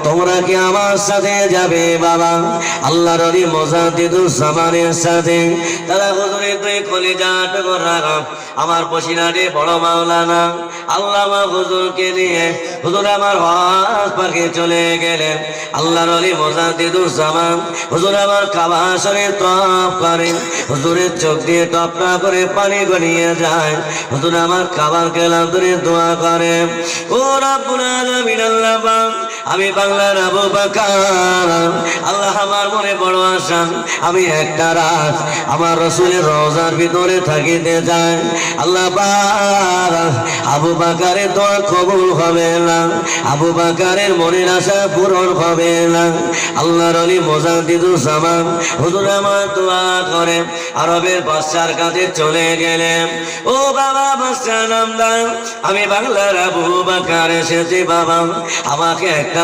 তোমরা কি আমার সাথে যাবে বাবা? আল্লাহর ওলি মুজাদ্দিদুজ্জামানের সাথে। তারা হুজুরের দুই কলিজা টুকরা আমার বসিরহাটে বড় মাওলানা আল্লামা হুজুরকে নিয়ে হুজুর আমার হজ পাকে চলে গেলেন। আল্লাহর ওলি মুজাদ্দিদুজ্জামান হুজুর আমার কাবা শরীফ তওয়াফ করেন। হুজুরের চোখ দিয়ে টপটা করে পানি গড়িয়ে যায়। হুজুর আমার কাবার কেলাম ধরে দোয়া করে, ও রব্বুল আলামিন, আল্লাহ আমি বাংলার আবু বকর, আল্লাহ আমার মনে বড় আশা, আমি একটা রাত আমার রাসূলের রওজার ভিতরে থাকিতে যাই। আল্লাহ পাক আবু বকরের দোয়া কবুল হবে না, আবু বকরের মনের আশা পূরণ হবে না। আল্লাহর ওলি মুজাদ্দিদুজ্জামান হুজুর আমার দোয়া করে আরবের বাদশার কাছে চলে গেলেন। ও বাবা বাদশা নামদার, আমি বাংলার আবু বকর এসেছি বাবা, আমাকে একটা